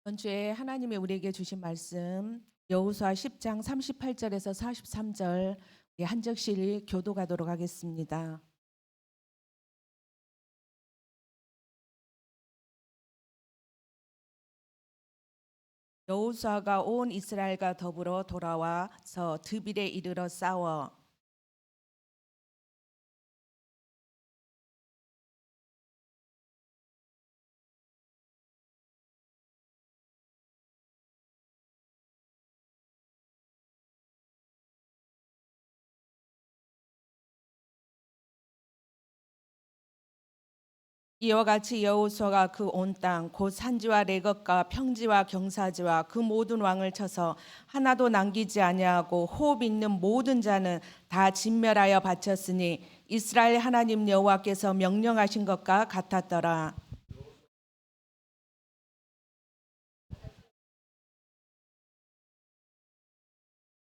이번 주에 하나님이 우리에게 주신 말씀 여호수아 10장 38절에서 43절 우리 한 절씩 교도하도록 하겠습니다. 여호수아가 온 이스라엘과 더불어 돌아와서 드빌에 이르러 싸워 이와 같이 여호수아가 그 온 땅 곧 산지와 레겋과 평지와 경사지와 그 모든 왕을 쳐서 하나도 남기지 아니하고 호흡 있는 모든 자는 다 진멸하여 바쳤으니 이스라엘 하나님 여호와께서 명령하신 것과 같았더라.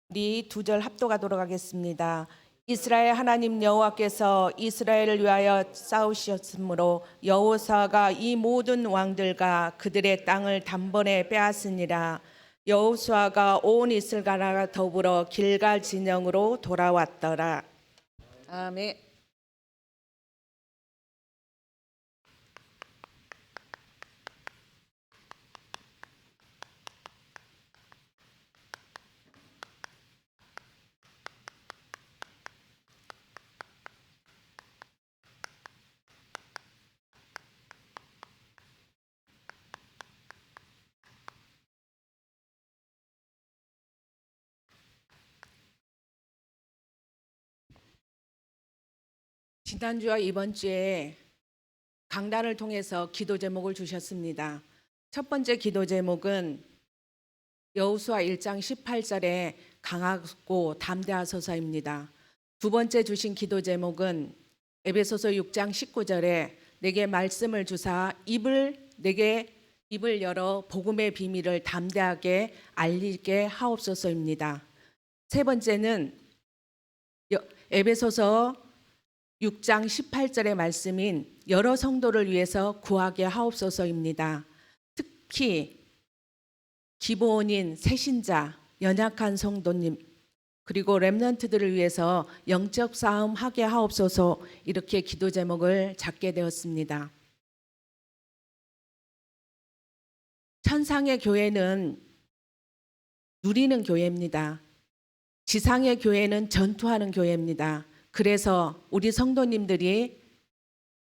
우리 두 절 합독하도록 하겠습니다. 이스라엘 하나님 여호와께서 이스라엘을 위하여 싸우셨으므로 여호수아가 이 모든 왕들과 그들의 땅을 단번에 빼앗으니라. 여호수아가 온 이스라엘과 더불어 길갈 진영으로 돌아왔더라. 아멘. 지난주와 이번 주에 강단을 통해서 기도 제목을 주셨습니다. 첫 번째 기도 제목은 여호수아 1장 18절에 강하고 담대하소서입니다. 두 번째 주신 기도 제목은 에베소서 6장 19절에 내게 말씀을 주사 내게 입을 열어 복음의 비밀을 담대하게 알리게 하옵소서입니다. 세 번째는 에베소서 6장 18절의 말씀인 여러 성도를 위해서 구하게 하옵소서입니다. 특히 기본인 새신자, 연약한 성도님 그리고 렘넌트들을 위해서 영적 싸움 하게 하옵소서 이렇게 기도 제목을 잡게 되었습니다. 천상의 교회는 누리는 교회입니다. 지상의 교회는 전투하는 교회입니다. 그래서 우리 성도님들이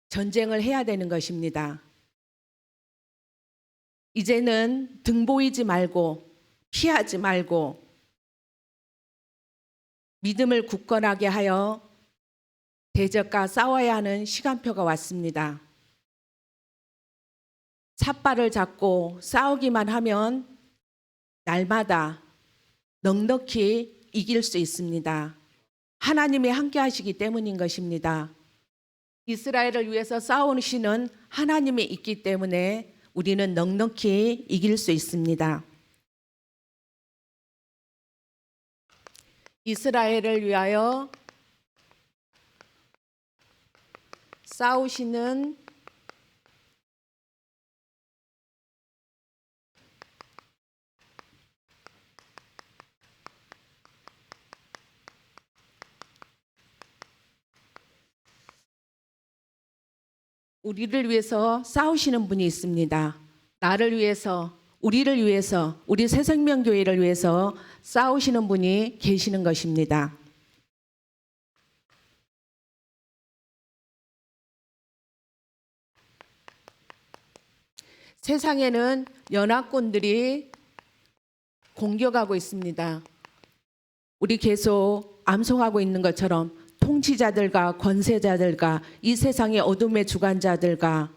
전쟁을 해야 되는 것입니다. 이제는 등 보이지 말고 피하지 말고 믿음을 굳건하게 하여 대적과 싸워야 하는 시간표가 왔습니다. 삿발을 잡고 싸우기만 하면 날마다 넉넉히 이길 수 있습니다. 하나님이 함께 하시기 때문인 것입니다. 이스라엘을 위해서 싸우시는 하나님이 있기 때문에 우리는 넉넉히 이길 수 있습니다. 이스라엘을 위하여 싸우시는 우리를 위해서 싸우시는 분이 있습니다. 나를 위해서, 우리를 위해서, 우리 새생명교회를 위해서 싸우시는 분이 계시는 것입니다. 세상에는 연합군들이 공격하고 있습니다. 우리 계속 암송하고 있는 것처럼 통치자들과 권세자들과 이 세상의 어둠의 주관자들과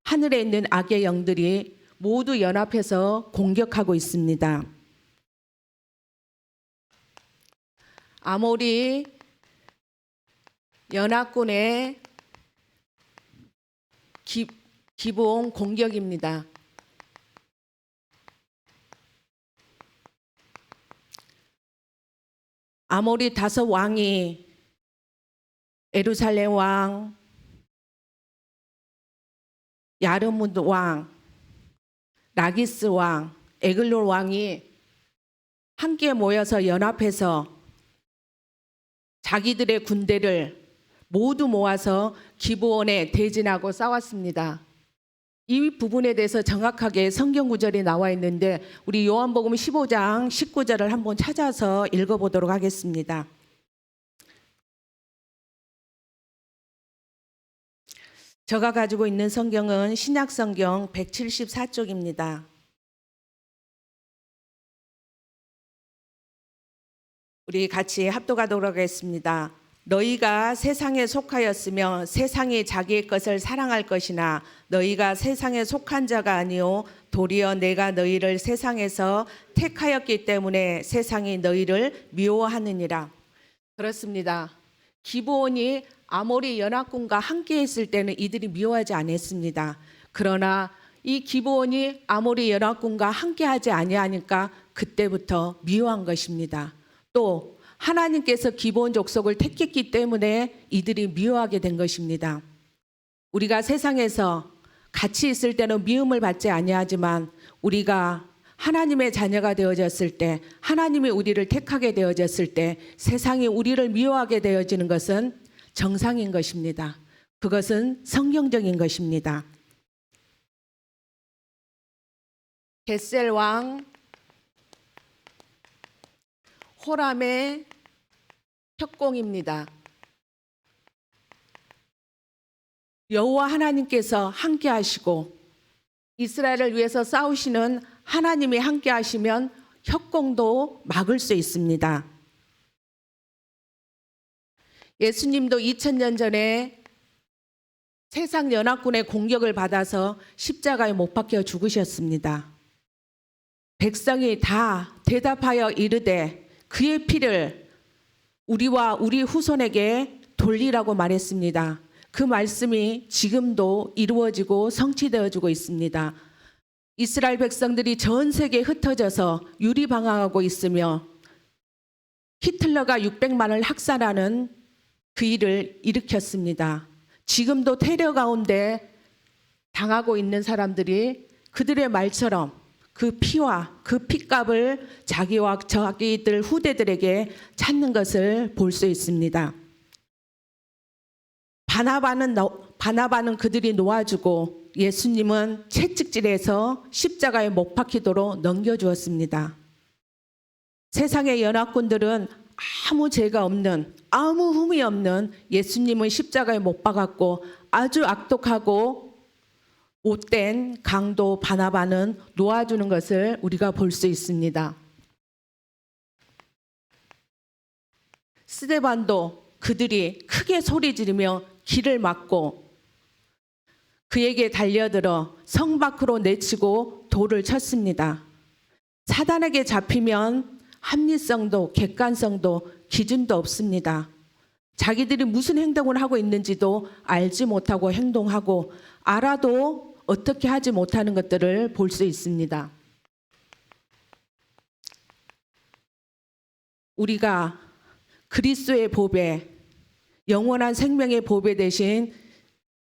하늘에 있는 악의 영들이 모두 연합해서 공격하고 있습니다. 아모리 연합군의 기본 공격입니다. 아모리 5 왕이 예루살렘 왕, 야르뭇 왕, 라기스 왕, 에글론 왕이 함께 모여서 연합해서 자기들의 군대를 모두 모아서 기브온에 대진하고 싸웠습니다. 이 부분에 대해서 정확하게 성경 구절이 나와 있는데 우리 요한복음 15장 19절을 한번 찾아서 읽어보도록 하겠습니다. 제가 가지고 있는 성경은 신약성경 174쪽입니다. 우리 같이 합독하도록 하겠습니다. 너희가 세상에 속하였으며 세상이 자기의 것을 사랑할 것이나 너희가 세상에 속한 자가 아니요 도리어 내가 너희를 세상에서 택하였기 때문에 세상이 너희를 미워하느니라. 그렇습니다. 기브온이 아모리 연합군과 함께 했을 때는 이들이 미워하지 않았습니다. 그러나 이 기브온이 아모리 연합군과 함께 하지 아니하니까 그때부터 미워한 것입니다. 또 하나님께서 기브온 족속을 택했기 때문에 이들이 미워하게 된 것입니다. 우리가 세상에서 같이 있을 때는 미움을 받지 아니하지만 우리가 하나님의 자녀가 되어졌을 때, 하나님이 우리를 택하게 되어졌을 때 세상이 우리를 미워하게 되어지는 것은 정상인 것입니다. 그것은 성경적인 것입니다. 겟셀 왕 호람의 협공입니다. 여호와 하나님께서 함께 하시고 이스라엘을 위해서 싸우시는 하나님이 함께 하시면 협공도 막을 수 있습니다. 예수님도 2000년 전에 세상 연합군의 공격을 받아서 십자가에 못 박혀 죽으셨습니다. 백성이 다 대답하여 이르되 그의 피를 우리와 우리 후손에게 돌리라고 말했습니다. 그 말씀이 지금도 이루어지고 성취되어지고 있습니다. 이스라엘 백성들이 전 세계에 흩어져서 유리방황하고 있으며 히틀러가 600만을 학살하는 그 일을 일으켰습니다. 지금도 테러 가운데 당하고 있는 사람들이 그들의 말처럼 그 피와 그 핏값을 자기와 자기들 후대들에게 찾는 것을 볼 수 있습니다. 바나바는 그들이 놓아주고 예수님은 채찍질해서 십자가에 못 박히도록 넘겨주었습니다. 세상의 연합군들은 아무 죄가 없는, 아무 흠이 없는 예수님은 십자가에 못 박았고 아주 악독하고 못된 강도 바나바는 놓아주는 것을 우리가 볼 수 있습니다. 스데반도 그들이 크게 소리 지르며 길을 막고 그에게 달려들어 성 밖으로 내치고 돌을 쳤습니다. 사단에게 잡히면 합리성도 객관성도 기준도 없습니다. 자기들이 무슨 행동을 하고 있는지도 알지 못하고 행동하고 알아도 어떻게 하지 못하는 것들을 볼 수 있습니다. 우리가 그리스도의 보배, 영원한 생명의 보배 대신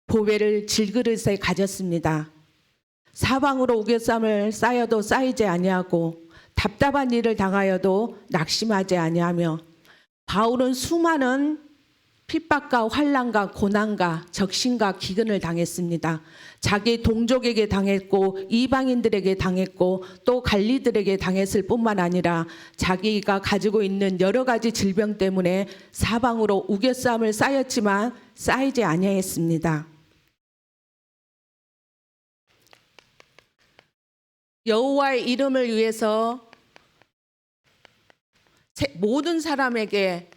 보배를 질그릇에 가졌습니다. 사방으로 우겨쌈을 쌓여도 쌓이지 아니하고 답답한 일을 당하여도 낙심하지 아니하며 바울은 수많은 핍박과 환난과 고난과 적신과 기근을 당했습니다. 자기 동족에게 당했고 이방인들에게 당했고 또 관리들에게 당했을 뿐만 아니라 자기가 가지고 있는 여러 가지 질병 때문에 사방으로 우겨쌈을 쌓였지만 쌓이지 아니했습니다. 여호와의 이름을 위해서 모든 사람에게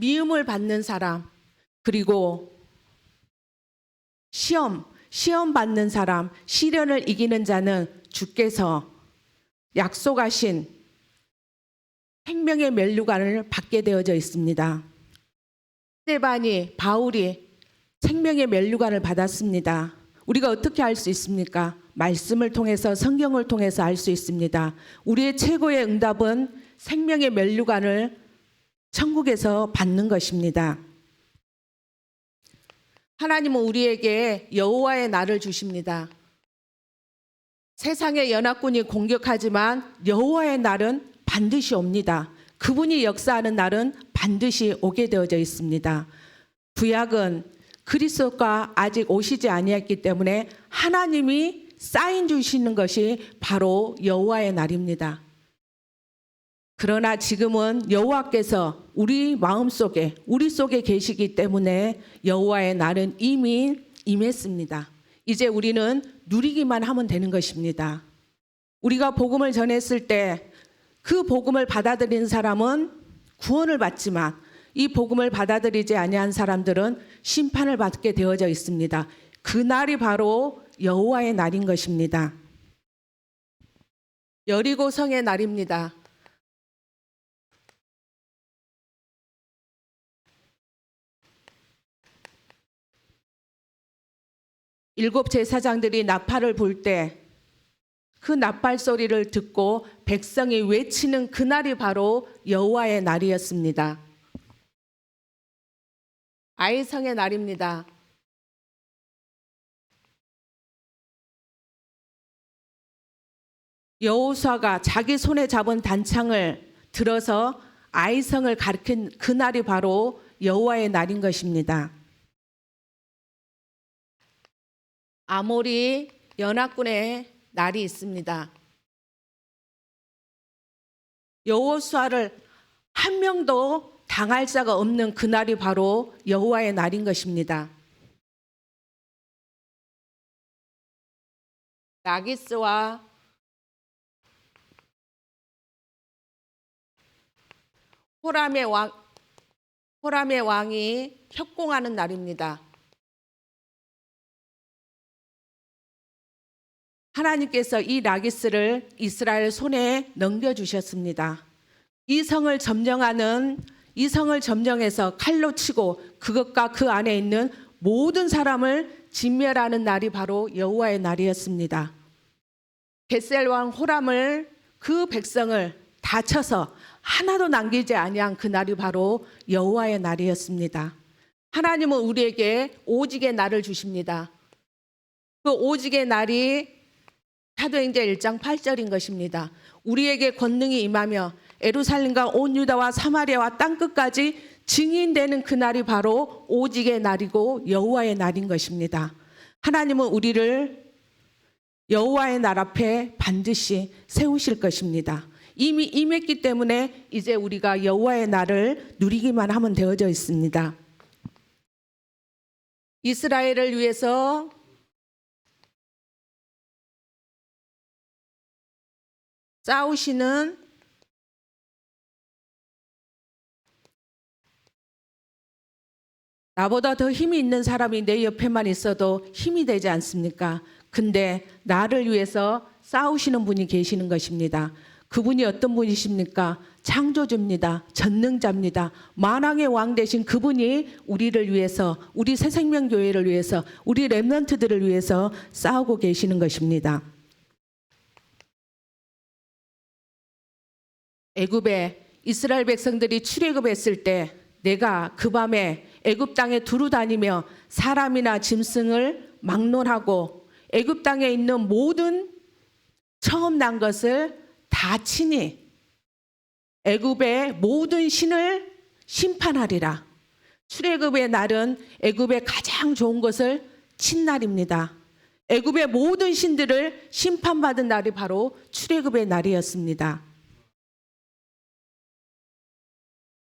미움을 받는 사람, 그리고 시험 받는 사람, 시련을 이기는 자는 주께서 약속하신 생명의 면류관을 받게 되어져 있습니다. 스데반이 바울이 생명의 면류관을 받았습니다. 우리가 어떻게 알 수 있습니까? 말씀을 통해서 성경을 통해서 알 수 있습니다. 우리의 최고의 응답은 생명의 면류관을 천국에서 받는 것입니다. 하나님은 우리에게 여호와의 날을 주십니다. 세상의 연합군이 공격하지만 여호와의 날은 반드시 옵니다. 그분이 역사하는 날은 반드시 오게 되어져 있습니다. 구약은 그리스도가 아직 오시지 아니했기 때문에 하나님이 사인 주시는 것이 바로 여호와의 날입니다. 그러나 지금은 여호와께서 우리 마음속에 우리 속에 계시기 때문에 여호와의 날은 이미 임했습니다. 이제 우리는 누리기만 하면 되는 것입니다. 우리가 복음을 전했을 때 그 복음을 받아들인 사람은 구원을 받지만 이 복음을 받아들이지 아니한 사람들은 심판을 받게 되어져 있습니다. 그 날이 바로 여호와의 날인 것입니다. 여리고 성의 날입니다. 일곱 제사장들이 나팔을 불 때 그 나팔 소리를 듣고 백성이 외치는 그날이 바로 여호와의 날이었습니다. 아이성의 날입니다. 여호수아가 자기 손에 잡은 단창을 들어서 아이성을 가리킨 그날이 바로 여호와의 날인 것입니다. 아모리 연합군의 날이 있습니다. 여호수아를 한 명도 당할 자가 없는 그날이 바로 여호와의 날인 것입니다. 라기스와 호람의 왕이 협공하는 날입니다. 하나님께서 이 라기스를 이스라엘 손에 넘겨주셨습니다. 이 성을 점령해서 칼로 치고 그것과 그 안에 있는 모든 사람을 진멸하는 날이 바로 여호와의 날이었습니다. 벳셀 왕 호람을 그 백성을 다 쳐서 하나도 남기지 아니한 그 날이 바로 여호와의 날이었습니다. 하나님은 우리에게 오직의 날을 주십니다. 그 오직의 날이 사도행전 1장 8절인 것입니다. 우리에게 권능이 임하며 예루살렘과 온 유다와 사마리아와 땅끝까지 증인되는 그 날이 바로 오직의 날이고 여호와의 날인 것입니다. 하나님은 우리를 여호와의 날 앞에 반드시 세우실 것입니다. 이미 임했기 때문에 이제 우리가 여호와의 날을 누리기만 하면 되어져 있습니다. 이스라엘을 위해서 싸우시는 나보다 더 힘이 있는 사람이 내 옆에만 있어도 힘이 되지 않습니까? 근데 나를 위해서 싸우시는 분이 계시는 것입니다. 그분이 어떤 분이십니까? 창조주입니다. 전능자입니다. 만왕의 왕 되신 그분이 우리를 위해서, 우리 새생명교회를 위해서, 우리 렘넌트들을 위해서 싸우고 계시는 것입니다. 애굽에 이스라엘 백성들이 출애굽했을 때 내가 그 밤에 애굽 땅에 두루 다니며 사람이나 짐승을 막론하고 애굽 땅에 있는 모든 처음 난 것을 다 치니 애굽의 모든 신을 심판하리라. 출애굽의 날은 애굽의 가장 좋은 것을 친 날입니다. 애굽의 모든 신들을 심판받은 날이 바로 출애굽의 날이었습니다.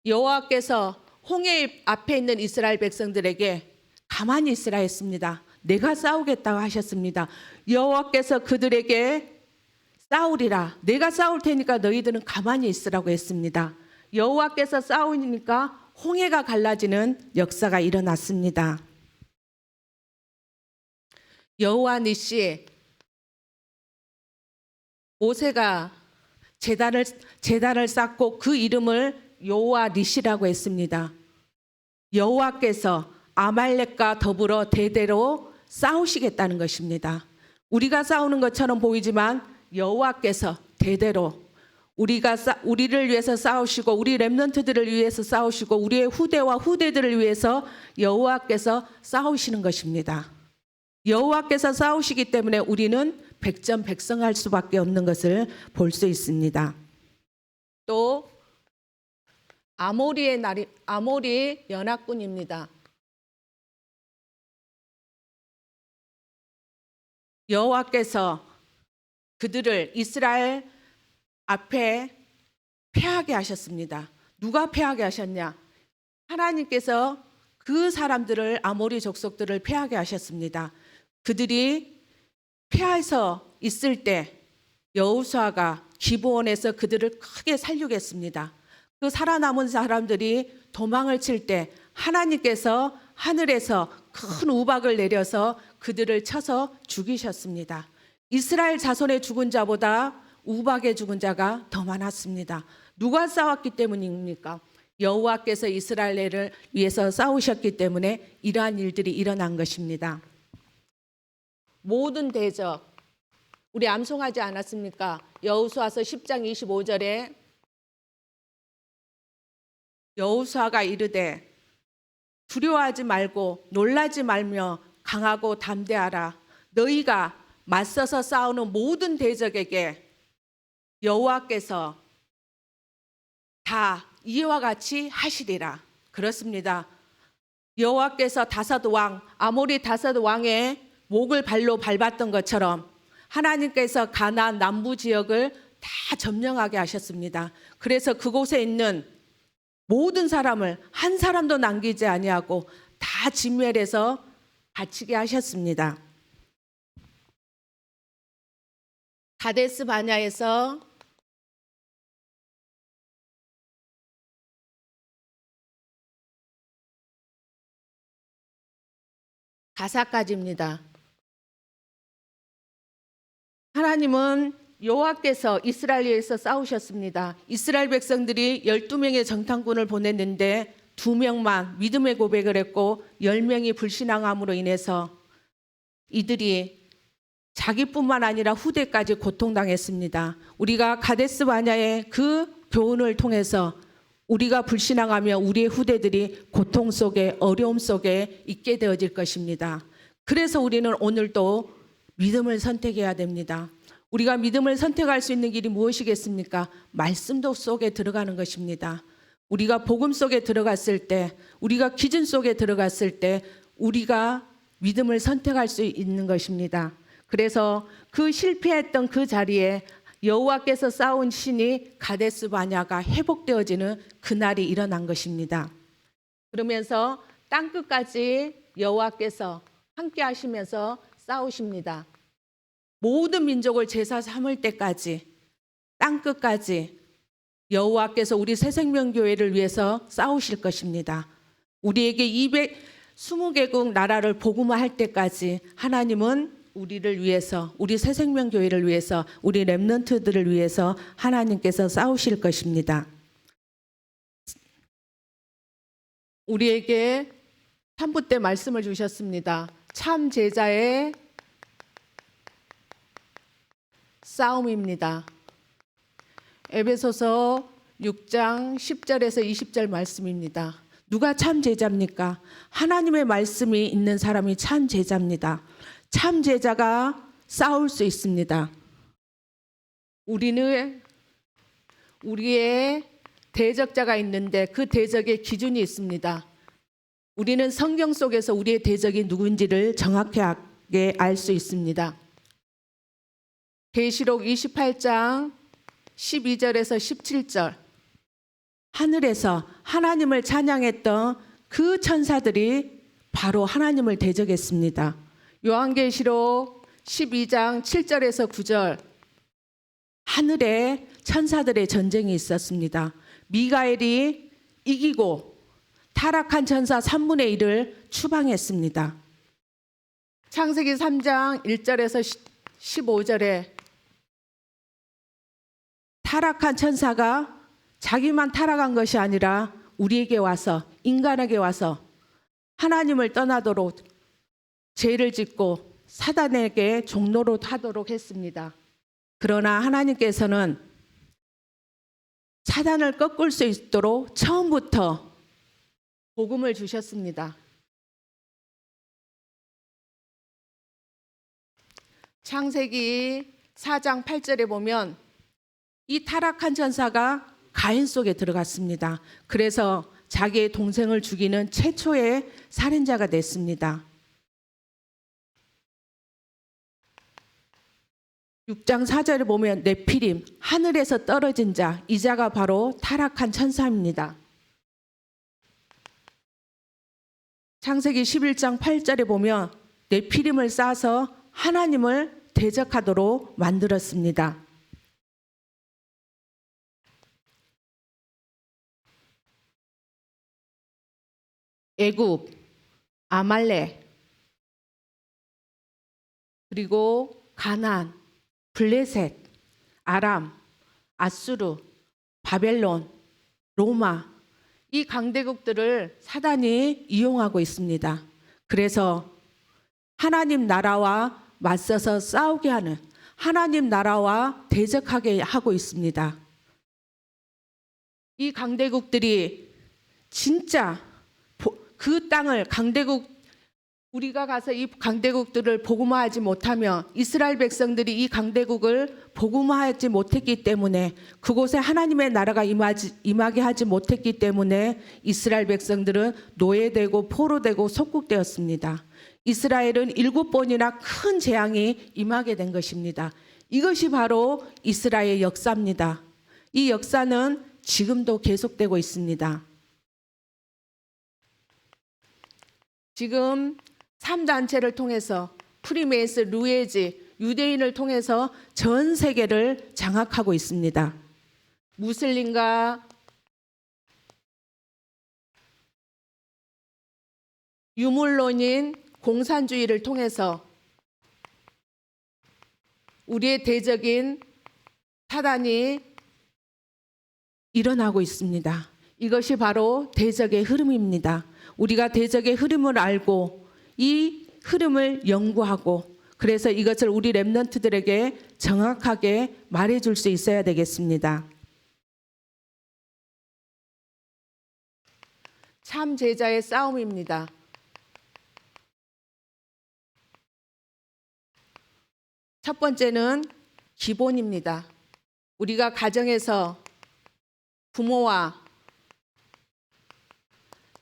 여호와께서 홍해 앞에 있는 이스라엘 백성들에게 가만히 있으라 했습니다. 내가 싸우겠다고 하셨습니다. 여호와께서 그들에게 싸우리라. 내가 싸울 테니까 너희들은 가만히 있으라고 했습니다. 여호와께서 싸우니까 홍해가 갈라지는 역사가 일어났습니다. 여호와 니시 모세가 제단을 쌓고 그 이름을 여호와 니시라고 했습니다. 여호와께서 아말렉과 더불어 대대로 싸우시겠다는 것입니다. 우리가 싸우는 것처럼 보이지만 여호와께서 대대로 우리를 위해서 싸우시고 우리 렘넌트들을 위해서 싸우시고 우리의 후대와 후대들을 위해서 여호와께서 싸우시는 것입니다. 여호와께서 싸우시기 때문에 우리는 백전백승할 수밖에 없는 것을 볼 수 있습니다. 또 아모리 연합군입니다. 여호와께서 그들을 이스라엘 앞에 패하게 하셨습니다. 누가 패하게 하셨냐? 하나님께서 그 사람들을, 아모리 족속들을 패하게 하셨습니다. 그들이 패해서 있을 때 여호수아가 기브온에서 그들을 크게 살육했습니다. 그 살아남은 사람들이 도망을 칠 때 하나님께서 하늘에서 큰 우박을 내려서 그들을 쳐서 죽이셨습니다. 이스라엘 자손의 죽은 자보다 우박의 죽은 자가 더 많았습니다. 누가 싸웠기 때문입니까? 여호와께서 이스라엘을 위해서 싸우셨기 때문에 이러한 일들이 일어난 것입니다. 모든 대적, 우리 암송하지 않았습니까? 여호수아서 10장 25절에 여호수아가 이르되 두려워하지 말고 놀라지 말며 강하고 담대하라. 너희가 맞서서 싸우는 모든 대적에게 여호와께서 다 이와 같이 하시리라. 그렇습니다. 여호와께서 다섯 왕, 아모리 다섯 왕의 목을 발로 밟았던 것처럼 하나님께서 가나안 남부 지역을 다 점령하게 하셨습니다. 그래서 그곳에 있는 모든 사람을 한 사람도 남기지 아니하고 다 진멸해서 바치게 하셨습니다. 가데스 바냐에서 가사까지입니다. 하나님은 여호와께서 이스라엘에서 싸우셨습니다. 이스라엘 백성들이 12명의 정탐꾼을 보냈는데 2명만 믿음의 고백을 했고 10명이 불신앙함으로 인해서 이들이 자기뿐만 아니라 후대까지 고통당했습니다. 우리가 가데스 바냐의 그 교훈을 통해서 우리가 불신앙하며 우리의 후대들이 고통 속에, 어려움 속에 있게 되어질 것입니다. 그래서 우리는 오늘도 믿음을 선택해야 됩니다. 우리가 믿음을 선택할 수 있는 길이 무엇이겠습니까? 말씀도 속에 들어가는 것입니다. 우리가 복음 속에 들어갔을 때, 우리가 기준 속에 들어갔을 때 우리가 믿음을 선택할 수 있는 것입니다. 그래서 그 실패했던 그 자리에 여호와께서 쌓은 신이 가데스 바냐가 회복되어지는 그날이 일어난 것입니다. 그러면서 땅끝까지 여호와께서 함께 하시면서 싸우십니다. 모든 민족을 제사 삼을 때까지 땅끝까지 여호와께서 우리 새생명교회를 위해서 싸우실 것입니다. 우리에게 220개국 나라를 복음화할 때까지 하나님은 우리를 위해서, 우리 새생명교회를 위해서, 우리 렘넌트들을 위해서 하나님께서 싸우실 것입니다. 우리에게 3부 때 말씀을 주셨습니다. 참 제자의 싸움입니다. 에베소서 6장 10절에서 20절 말씀입니다. 누가 참 제자입니까? 하나님의 말씀이 있는 사람이 참 제자입니다. 참 제자가 싸울 수 있습니다. 우리는 우리의 대적자가 있는데 그 대적의 기준이 있습니다. 우리는 성경 속에서 우리의 대적이 누군지를 정확하게 알 수 있습니다. 계시록 28장 12절에서 17절, 하늘에서 하나님을 찬양했던 그 천사들이 바로 하나님을 대적했습니다. 요한계시록 12장 7절에서 9절, 하늘에 천사들의 전쟁이 있었습니다. 미가엘이 이기고 타락한 천사 3분의 1을 추방했습니다. 창세기 3장 1절에서 15절에 타락한 천사가 자기만 타락한 것이 아니라 우리에게 와서, 인간에게 와서 하나님을 떠나도록 죄를 짓고 사단에게 종노릇하도록 했습니다. 그러나 하나님께서는 사단을 꺾을 수 있도록 처음부터 복음을 주셨습니다. 창세기 4장 8절에 보면 이 타락한 천사가 가인 속에 들어갔습니다. 그래서 자기의 동생을 죽이는 최초의 살인자가 됐습니다. 6장 4절에 보면 네피림, 하늘에서 떨어진 자, 이 자가 바로 타락한 천사입니다. 창세기 11장 8절에 보면 네피림을 쌓아서 하나님을 대적하도록 만들었습니다. 애굽, 아말렉, 그리고 가나안, 블레셋, 아람, 아수르, 바벨론, 로마, 이 강대국들을 사단이 이용하고 있습니다. 그래서 하나님 나라와 맞서서 싸우게 하는, 하나님 나라와 대적하게 하고 있습니다. 이 강대국들이 진짜 그 땅을 우리가 가서 이 강대국들을 복음화하지 못하면 이스라엘 백성들이 이 강대국을 복음화하지 못했기 때문에 그곳에 하나님의 나라가 임하게 하지 못했기 때문에 이스라엘 백성들은 노예되고 포로되고 속국되었습니다. 이스라엘은 7번이나 큰 재앙이 임하게 된 것입니다. 이것이 바로 이스라엘의 역사입니다. 이 역사는 지금도 계속되고 있습니다. 지금 3단체를 통해서 프리메이스, 루에지, 유대인을 통해서 전 세계를 장악하고 있습니다. 무슬림과 유물론인 공산주의를 통해서 우리의 대적인 사단이 일어나고 있습니다. 이것이 바로 대적의 흐름입니다. 우리가 대적의 흐름을 알고 이 흐름을 연구하고 그래서 이것을 우리 렘넌트들에게 정확하게 말해줄 수 있어야 되겠습니다. 참 제자의 싸움입니다. 첫 번째는 기본입니다. 우리가 가정에서 부모와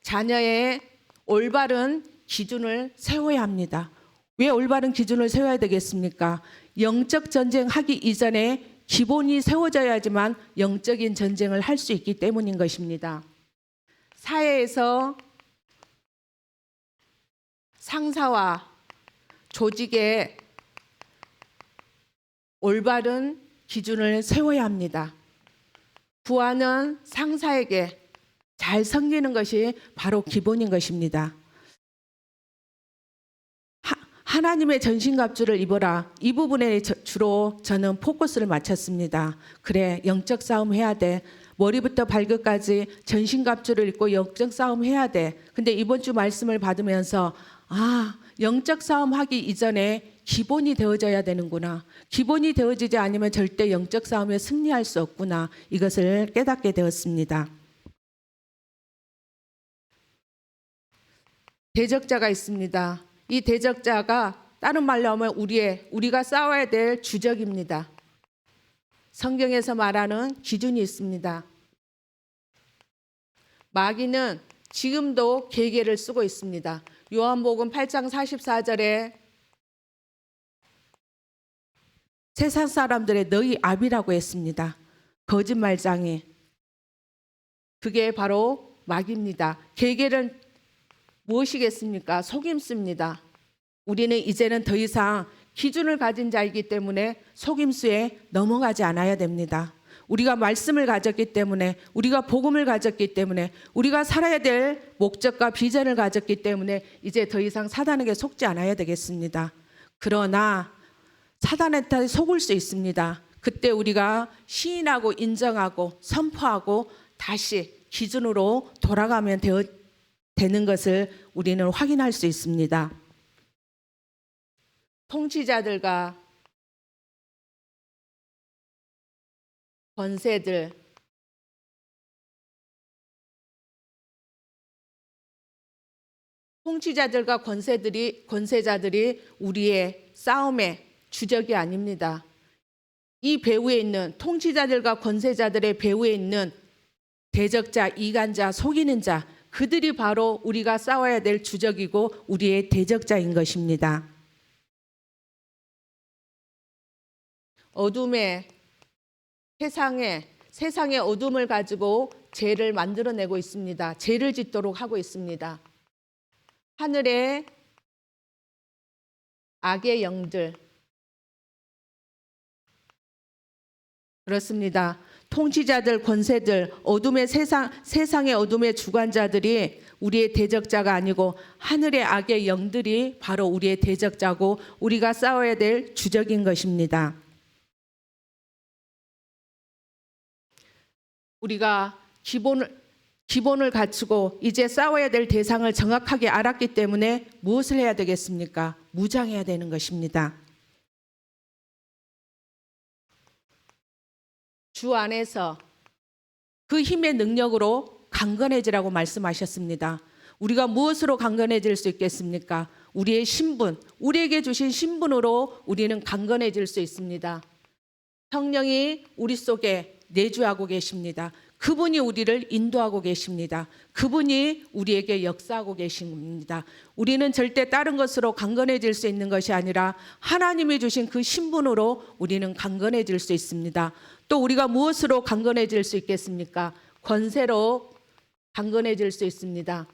자녀의 올바른 기준을 세워야 합니다. 왜 올바른 기준을 세워야 되겠습니까? 영적 전쟁 하기 이전에 기본이 세워져야지만 영적인 전쟁을 할 수 있기 때문인 것입니다. 사회에서 상사와 조직에 올바른 기준을 세워야 합니다. 부하는 상사에게 잘 섬기는 것이 바로 기본인 것입니다. 하나님의 전신갑주를 입어라. 이 부분에 주로 저는 포커스를 맞췄습니다. 그래, 영적 싸움 해야 돼. 머리부터 발끝까지 전신갑주를 입고 영적 싸움 해야 돼. 근데 이번 주 말씀을 받으면서 영적 싸움 하기 이전에 기본이 되어져야 되는구나. 기본이 되어지지 않으면 절대 영적 싸움에 승리할 수 없구나. 이것을 깨닫게 되었습니다. 대적자가 있습니다. 이 대적자가 다른 말로 하면 우리가 싸워야 될 주적입니다. 성경에서 말하는 기준이 있습니다. 마귀는 지금도 계계를 쓰고 있습니다. 요한복음 8장 44절에 세상 사람들의 너희 압이라고 했습니다. 거짓말장애. 그게 바로 마귀입니다. 계계는 무엇이겠습니까? 속임수입니다. 우리는 이제는 더 이상 기준을 가진 자이기 때문에 속임수에 넘어가지 않아야 됩니다. 우리가 말씀을 가졌기 때문에, 우리가 복음을 가졌기 때문에, 우리가 살아야 될 목적과 비전을 가졌기 때문에 이제 더 이상 사단에게 속지 않아야 되겠습니다. 그러나 사단한테 속을 수 있습니다. 그때 우리가 시인하고 인정하고 선포하고 다시 기준으로 돌아가면 되는 것을 우리는 확인할 수 있습니다. 통치자들과 권세들, 통치자들과 권세자들이 우리의 싸움에 주적이 아닙니다. 이 배후에 있는 통치자들과 권세자들의 배후에 있는 대적자, 이간자, 속이는 자, 그들이 바로 우리가 싸워야 될 주적이고 우리의 대적자인 것입니다. 어둠의 세상의 어둠을 가지고 죄를 만들어내고 있습니다. 죄를 짓도록 하고 있습니다. 하늘의 악의 영들, 그렇습니다. 통치자들, 권세들, 어둠의 세상의 어둠의 주관자들이 우리의 대적자가 아니고 하늘의 악의 영들이 바로 우리의 대적자고 우리가 싸워야 될 주적인 것입니다. 우리가 기본을 갖추고 이제 싸워야 될 대상을 정확하게 알았기 때문에 무엇을 해야 되겠습니까? 무장해야 되는 것입니다. 주 안에서 그 힘의 능력으로 강건해지라고 말씀하셨습니다. 우리가 무엇으로 강건해질 수 있겠습니까? 우리의 신분, 우리에게 주신 신분으로 우리는 강건해질 수 있습니다. 성령이 우리 속에 내주하고 계십니다. 그분이 우리를 인도하고 계십니다. 그분이 우리에게 역사하고 계십니다. 우리는 절대 다른 것으로 강건해질 수 있는 것이 아니라 하나님이 주신 그 신분으로 우리는 강건해질 수 있습니다. 또 우리가 무엇으로 강건해질 수 있겠습니까? 권세로 강건해질 수 있습니다.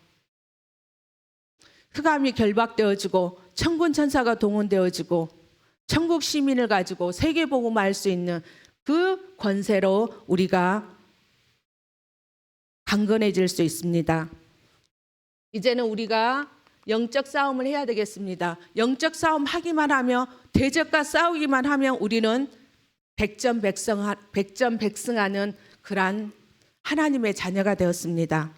흑암이 결박되어지고 천군 천사가 동원되어지고 천국 시민을 가지고 세계 복음을 할 수 있는 그 권세로 우리가 강건해질 수 있습니다. 이제는 우리가 영적 싸움을 해야 되겠습니다. 영적 싸움 하기만 하며 대적과 싸우기만 하면 우리는 백전백승하는 그러한 하나님의 자녀가 되었습니다.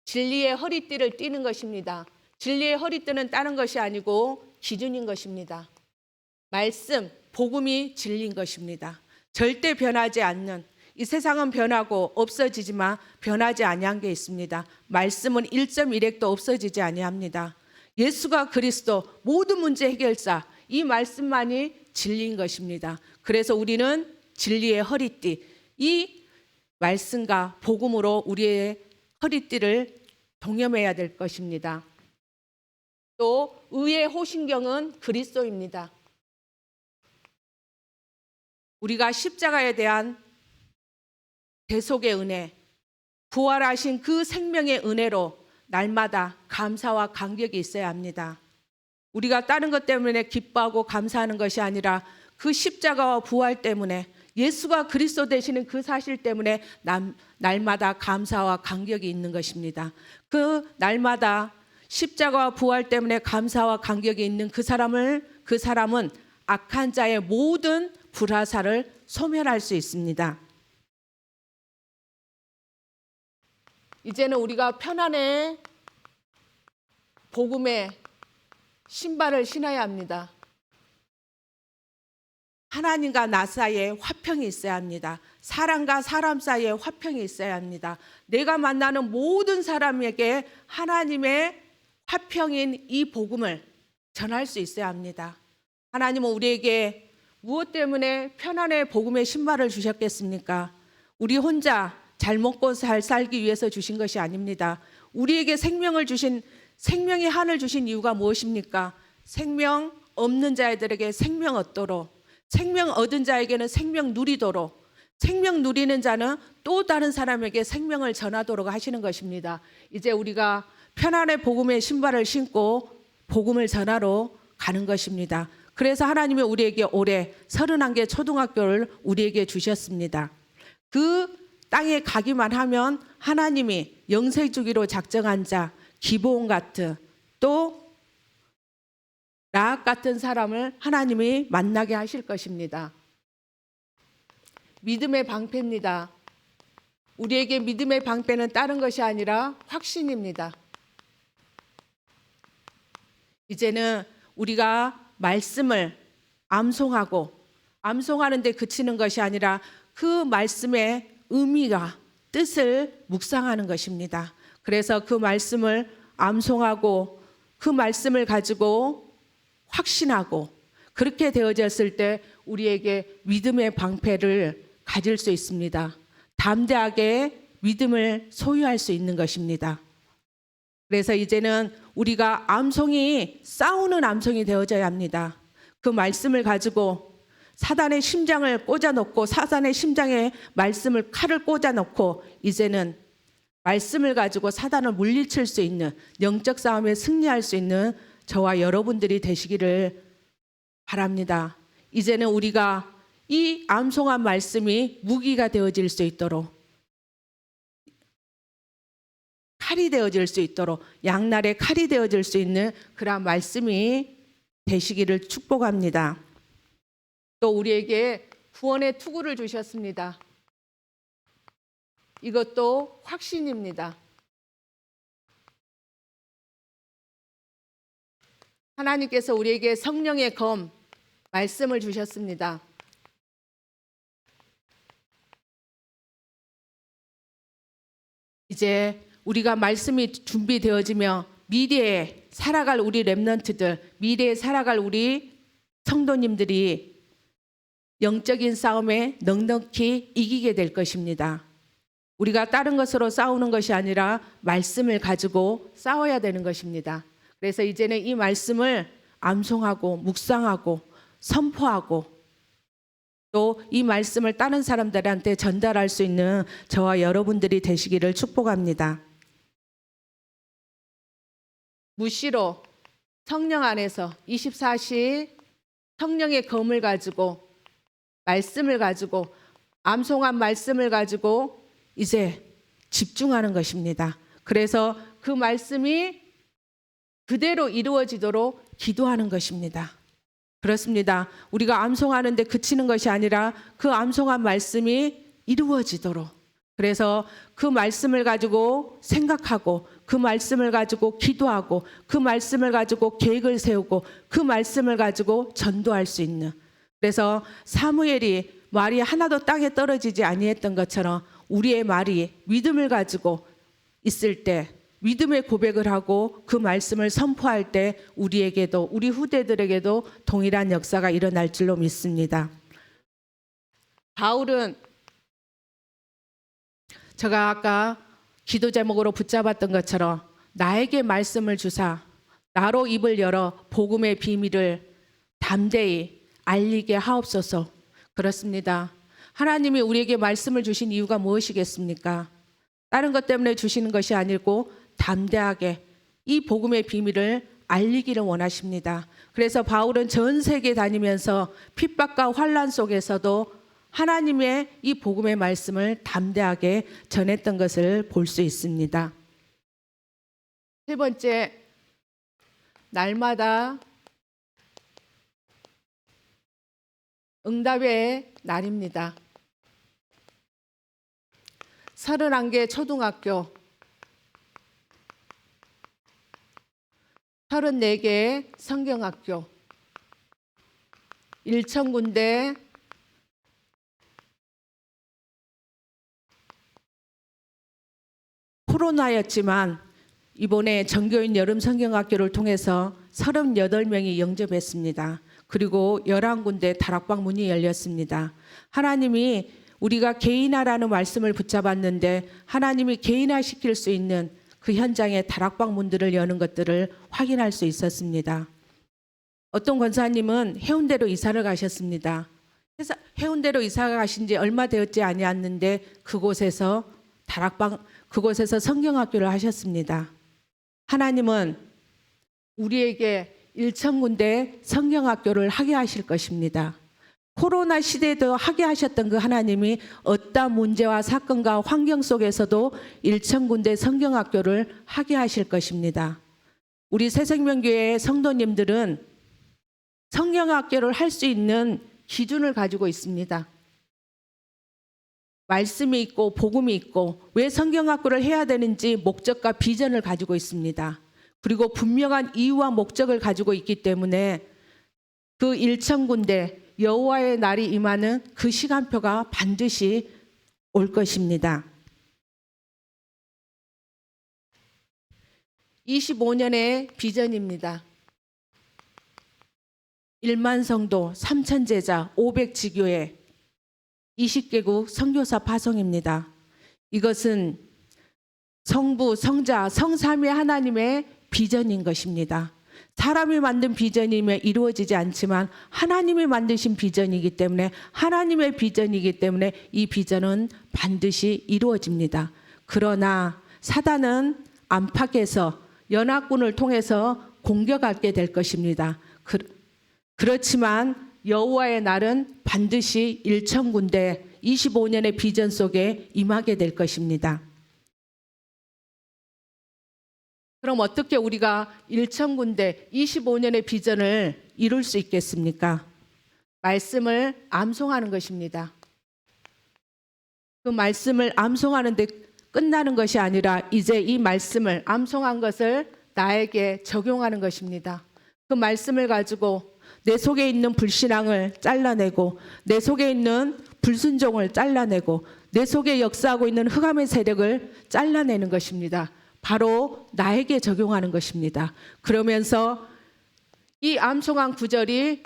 진리의 허리띠를 띠는 것입니다. 진리의 허리띠는 다른 것이 아니고 기준인 것입니다. 말씀, 복음이 진리인 것입니다. 절대 변하지 않는, 이 세상은 변하고 없어지지만 변하지 아니한 게 있습니다. 말씀은 1.1핵도 없어지지 아니합니다. 예수가 그리스도 모든 문제 해결사, 이 말씀만이 진리인 것입니다. 그래서 우리는 진리의 허리띠, 이 말씀과 복음으로 우리의 허리띠를 동여매야 될 것입니다. 또 의의 호신경은 그리스도입니다. 우리가 십자가에 대한 대속의 은혜, 부활하신 그 생명의 은혜로 날마다 감사와 감격이 있어야 합니다. 우리가 다른 것 때문에 기뻐하고 감사하는 것이 아니라 그 십자가와 부활 때문에, 예수가 그리스도 되시는 그 사실 때문에 날마다 감사와 감격이 있는 것입니다. 그 날마다 십자가와 부활 때문에 감사와 감격이 있는 그 사람은 악한 자의 모든 불화살을 소멸할 수 있습니다. 이제는 우리가 편안의 복음의 신발을 신어야 합니다. 하나님과 나 사이에 화평이 있어야 합니다. 사람과 사람 사이에 화평이 있어야 합니다. 내가 만나는 모든 사람에게 하나님의 화평인 이 복음을 전할 수 있어야 합니다. 하나님은 우리에게 무엇 때문에 편안의 복음의 신발을 주셨겠습니까? 우리 혼자 잘 먹고 살기 위해서 주신 것이 아닙니다. 우리에게 생명의 한을 주신 이유가 무엇입니까? 생명 없는 자들에게 생명 얻도록, 생명 얻은 자에게는 생명 누리도록, 생명 누리는 자는 또 다른 사람에게 생명을 전하도록 하시는 것입니다. 이제 우리가 편안의 복음의 신발을 신고 복음을 전하러 가는 것입니다. 그래서 하나님이 우리에게 올해 31개 초등학교를 우리에게 주셨습니다. 그 땅에 가기만 하면 하나님이 영생 주기로 작정한 자, 기브온 같은, 또 라합 같은 사람을 하나님이 만나게 하실 것입니다. 믿음의 방패입니다. 우리에게 믿음의 방패는 다른 것이 아니라 확신입니다. 이제는 우리가 말씀을 암송하는 데 그치는 것이 아니라 그 말씀의 의미와 뜻을 묵상하는 것입니다. 그래서 그 말씀을 암송하고 그 말씀을 가지고 확신하고 그렇게 되어졌을 때 우리에게 믿음의 방패를 가질 수 있습니다. 담대하게 믿음을 소유할 수 있는 것입니다. 그래서 이제는 우리가 암송이 싸우는 암송이 되어져야 합니다. 그 말씀을 가지고 사단의 심장을 꽂아놓고 사단의 심장에 말씀을 칼을 꽂아놓고 이제는 말씀을 가지고 사단을 물리칠 수 있는 영적 싸움에 승리할 수 있는 저와 여러분들이 되시기를 바랍니다. 이제는 우리가 이 암송한 말씀이 무기가 되어질 수 있도록 칼이 되어질 수 있도록 양날의 칼이 되어질 수 있는 그러한 말씀이 되시기를 축복합니다. 또 우리에게 구원의 투구를 주셨습니다. 이것도 확신입니다. 하나님께서 우리에게 성령의 검, 말씀을 주셨습니다. 이제 우리가 말씀이 준비되어지며 미래에 살아갈 우리 렘넌트들, 미래에 살아갈 우리 성도님들이 영적인 싸움에 넉넉히 이기게 될 것입니다. 우리가 다른 것으로 싸우는 것이 아니라 말씀을 가지고 싸워야 되는 것입니다. 그래서 이제는 이 말씀을 암송하고 묵상하고 선포하고 또 이 말씀을 다른 사람들한테 전달할 수 있는 저와 여러분들이 되시기를 축복합니다. 무시로 성령 안에서 24시 성령의 검을 가지고 말씀을 가지고 암송한 말씀을 가지고 이제 집중하는 것입니다. 그래서 그 말씀이 그대로 이루어지도록 기도하는 것입니다. 그렇습니다. 우리가 암송하는데 그치는 것이 아니라 그 암송한 말씀이 이루어지도록 그래서 그 말씀을 가지고 생각하고 그 말씀을 가지고 기도하고 그 말씀을 가지고 계획을 세우고 그 말씀을 가지고 전도할 수 있는 그래서 사무엘이 말이 하나도 땅에 떨어지지 아니했던 것처럼 우리의 말이 믿음을 가지고 있을 때 믿음의 고백을 하고 그 말씀을 선포할 때 우리에게도 우리 후대들에게도 동일한 역사가 일어날 줄로 믿습니다. 바울은 제가 아까 기도 제목으로 붙잡았던 것처럼 나에게 말씀을 주사 나로 입을 열어 복음의 비밀을 담대히 알리게 하옵소서. 그렇습니다. 하나님이 우리에게 말씀을 주신 이유가 무엇이겠습니까? 다른 것 때문에 주시는 것이 아니고 담대하게 이 복음의 비밀을 알리기를 원하십니다. 그래서 바울은 전 세계 다니면서 핍박과 환난 속에서도 하나님의 이 복음의 말씀을 담대하게 전했던 것을 볼 수 있습니다. 세 번째, 날마다 응답의 날입니다. 31개 초등학교, 34개 성경학교, 1,000군데 코로나였지만 이번에 전교인 여름 성경학교를 통해서 38명이 영접했습니다. 그리고 11군데 다락방 문이 열렸습니다. 하나님이 우리가 개인화라는 말씀을 붙잡았는데 하나님이 개인화시킬 수 있는 그 현장에 다락방 문들을 여는 것들을 확인할 수 있었습니다. 어떤 권사님은 해운대로 이사를 가셨습니다. 해운대로 이사가 가신 지 얼마 되었지 아니었는데 그곳에서 그곳에서 성경학교를 하셨습니다. 하나님은 우리에게 1,000군데 성경학교를 하게 하실 것입니다. 코로나 시대에도 하게 하셨던 그 하나님이 어떠한 문제와 사건과 환경 속에서도 1,000군데 성경학교를 하게 하실 것입니다. 우리 새생명교회 성도님들은 성경학교를 할 수 있는 기준을 가지고 있습니다. 말씀이 있고 복음이 있고 왜 성경학교를 해야 되는지 목적과 비전을 가지고 있습니다. 그리고 분명한 이유와 목적을 가지고 있기 때문에 그 1,000군데 여호와의 날이 임하는 그 시간표가 반드시 올 것입니다. 25년의 비전입니다. 1만 성도, 3천 제자, 500지교회, 20개국 선교사 파송입니다. 이것은 성부, 성자, 성삼위 하나님의 비전인 것입니다. 사람이 만든 비전이면 이루어지지 않지만 하나님이 만드신 비전이기 때문에, 하나님의 비전이기 때문에 이 비전은 반드시 이루어집니다. 그러나 사단은 안팎에서 연합군을 통해서 공격하게 될 것입니다. 그렇지만 여호와의 날은 반드시 1,000군데 25년의 비전 속에 임하게 될 것입니다. 그럼 어떻게 우리가 1,000군데 25년의 비전을 이룰 수 있겠습니까? 말씀을 암송하는 것입니다. 그 말씀을 암송하는데 끝나는 것이 아니라 이제 이 말씀을 암송한 것을 나에게 적용하는 것입니다. 그 말씀을 가지고 내 속에 있는 불신앙을 잘라내고, 내 속에 있는 불순종을 잘라내고, 내 속에 역사하고 있는 흑암의 세력을 잘라내는 것입니다. 바로 나에게 적용하는 것입니다. 그러면서 이 암송한 구절이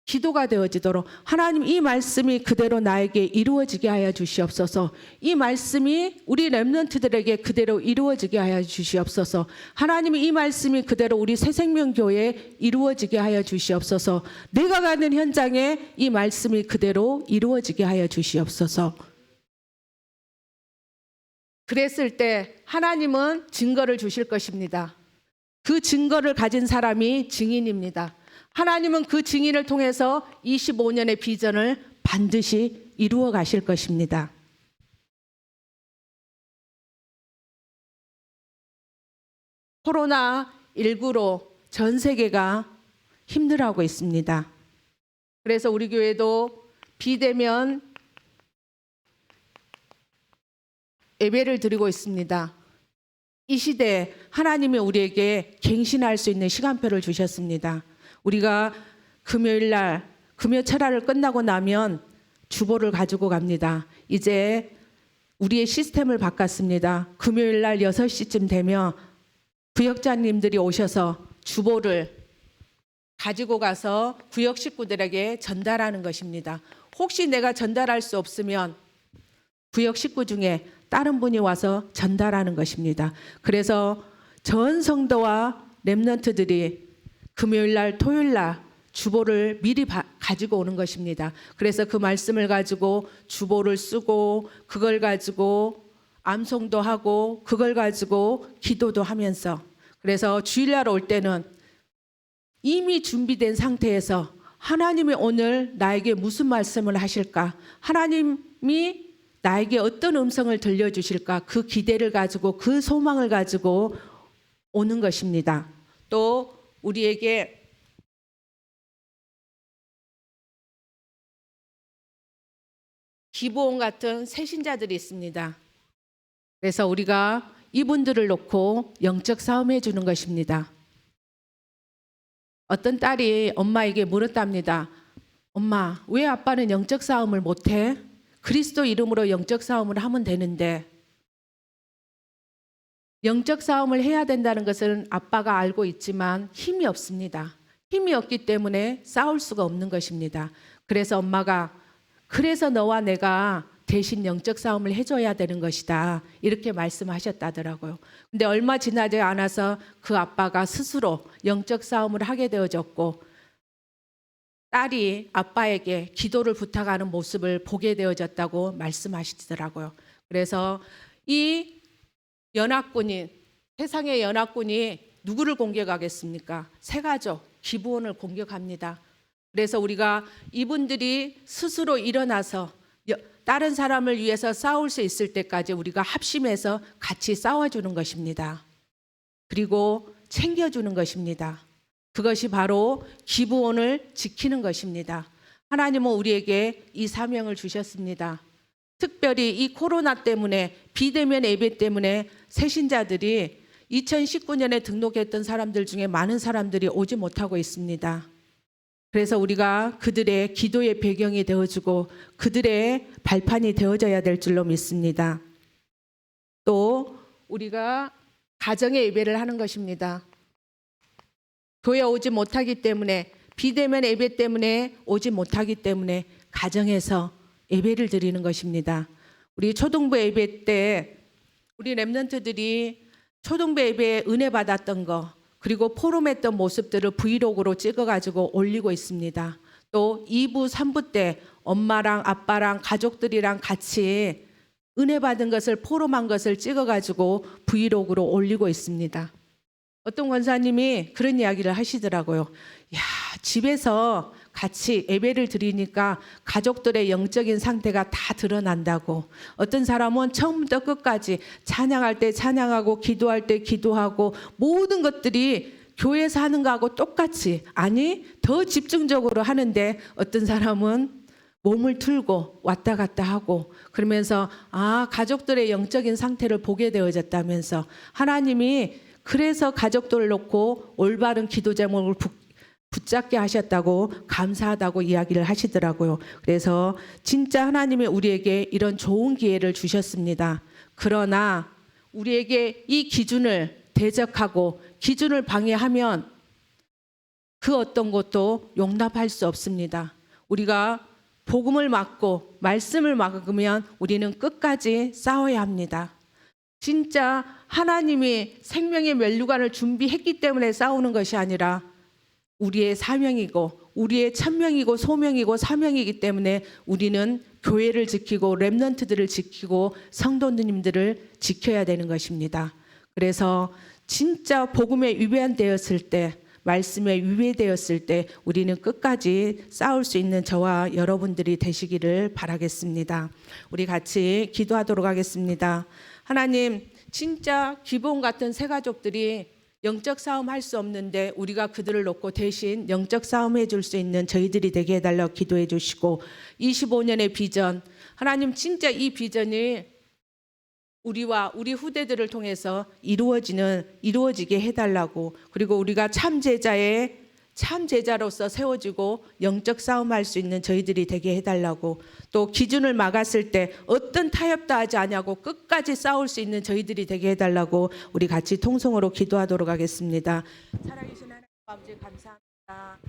기도가 되어지도록, 하나님 이 말씀이 그대로 나에게 이루어지게 하여 주시옵소서. 이 말씀이 우리 렘넌트들에게 그대로 이루어지게 하여 주시옵소서. 하나님 이 말씀이 그대로 우리 새생명교회에 이루어지게 하여 주시옵소서. 내가 가는 현장에 이 말씀이 그대로 이루어지게 하여 주시옵소서. 그랬을 때 하나님은 증거를 주실 것입니다. 그 증거를 가진 사람이 증인입니다. 하나님은 그 증인을 통해서 25년의 비전을 반드시 이루어 가실 것입니다. 코로나19로 전 세계가 힘들어하고 있습니다. 그래서 우리 교회도 비대면 예배를 드리고 있습니다. 이 시대에 하나님이 우리에게 갱신할 수 있는 시간표를 주셨습니다. 우리가 금요일 날 금요 철야를 끝나고 나면 주보를 가지고 갑니다. 이제 우리의 시스템을 바꿨습니다. 금요일 날 6시쯤 되면 구역장님들이 오셔서 주보를 가지고 가서 구역 식구들에게 전달하는 것입니다. 혹시 내가 전달할 수 없으면 구역 식구 중에 다른 분이 와서 전달하는 것입니다. 그래서 전 성도와 렘넌트들이 금요일 날, 토요일 날 주보를 미리 가지고 오는 것입니다. 그래서 그 말씀을 가지고 주보를 쓰고, 그걸 가지고 암송도 하고, 그걸 가지고 기도도 하면서, 그래서 주일날 올 때는 이미 준비된 상태에서 하나님이 오늘 나에게 무슨 말씀을 하실까? 하나님이 나에게 어떤 음성을 들려주실까? 그 기대를 가지고, 그 소망을 가지고 오는 것입니다. 또 우리에게 기부원 같은 새신자들이 있습니다. 그래서 우리가 이분들을 놓고 영적 싸움해 주는 것입니다. 어떤 딸이 엄마에게 물었답니다. 엄마, 왜 아빠는 영적 싸움을 못해? 그리스도 이름으로 영적 싸움을 하면 되는데. 영적 싸움을 해야 된다는 것은 아빠가 알고 있지만 힘이 없습니다. 힘이 없기 때문에 싸울 수가 없는 것입니다. 그래서 엄마가, 그래서 너와 내가 대신 영적 싸움을 해줘야 되는 것이다, 이렇게 말씀하셨다더라고요. 근데 얼마 지나지 않아서 그 아빠가 스스로 영적 싸움을 하게 되어졌고, 딸이 아빠에게 기도를 부탁하는 모습을 보게 되어졌다고 말씀하시더라고요. 그래서 이 연합군이, 세상의 연합군이 누구를 공격하겠습니까? 새가족, 기부원을 공격합니다. 그래서 우리가 이분들이 스스로 일어나서 다른 사람을 위해서 싸울 수 있을 때까지 우리가 합심해서 같이 싸워주는 것입니다. 그리고 챙겨주는 것입니다. 그것이 바로 기부원을 지키는 것입니다. 하나님은 우리에게 이 사명을 주셨습니다. 특별히 이 코로나 때문에, 비대면 예배 때문에 새신자들이 2019년에 등록했던 사람들 중에 많은 사람들이 오지 못하고 있습니다. 그래서 우리가 그들의 기도의 배경이 되어주고 그들의 발판이 되어져야 될 줄로 믿습니다. 또 우리가 가정의 예배를 하는 것입니다. 교회 오지 못하기 때문에 비대면 예배 때문에 오지 못하기 때문에 가정에서 예배를 드리는 것입니다. 우리 초등부 예배 때 우리 렘넌트들이 초등부 예배에 은혜 받았던 거 그리고 포럼했던 모습들을 브이로그로 찍어가지고 올리고 있습니다. 또 2부, 3부 때 엄마랑 아빠랑 가족들이랑 같이 은혜 받은 것을 포럼한 것을 찍어가지고 브이로그로 올리고 있습니다. 어떤 권사님이 그런 이야기를 하시더라고요. 야, 집에서 같이 예배를 드리니까 가족들의 영적인 상태가 다 드러난다고. 어떤 사람은 처음부터 끝까지 찬양할 때 찬양하고 기도할 때 기도하고 모든 것들이 교회에서 하는 거하고 똑같이 아니 더 집중적으로 하는데 어떤 사람은 몸을 틀고 왔다 갔다 하고 그러면서 가족들의 영적인 상태를 보게 되어졌다면서 하나님이 그래서 가족들을 놓고 올바른 기도 제목을 붙잡게 하셨다고 감사하다고 이야기를 하시더라고요. 그래서 진짜 하나님이 우리에게 이런 좋은 기회를 주셨습니다. 그러나 우리에게 이 기준을 대적하고 기준을 방해하면 그 어떤 것도 용납할 수 없습니다. 우리가 복음을 막고 말씀을 막으면 우리는 끝까지 싸워야 합니다. 진짜 하나님이 생명의 면류관을 준비했기 때문에 싸우는 것이 아니라 우리의 사명이고 우리의 천명이고 소명이고 사명이기 때문에 우리는 교회를 지키고 렘넌트들을 지키고 성도님들을 지켜야 되는 것입니다. 그래서 진짜 복음에 위배되었을 때 말씀에 위배되었을 때 우리는 끝까지 싸울 수 있는 저와 여러분들이 되시기를 바라겠습니다. 우리 같이 기도하도록 하겠습니다. 하나님, 진짜 기본 같은 새 가족들이 영적 싸움 할 수 없는데 우리가 그들을 놓고 대신 영적 싸움 해줄 수 있는 저희들이 되게 해달라고 기도해 주시고 25년의 비전, 하나님 진짜 이 비전이 우리와 우리 후대들을 통해서 이루어지게 해달라고 그리고 우리가 참 제자로서 세워지고 영적 싸움할 수 있는 저희들이 되게 해달라고 또 기준을 막았을 때 어떤 타협도 하지 않냐고 끝까지 싸울 수 있는 저희들이 되게 해달라고 우리 같이 통성으로 기도하도록 하겠습니다. 살아계신 하나님 아버지 감사합니다.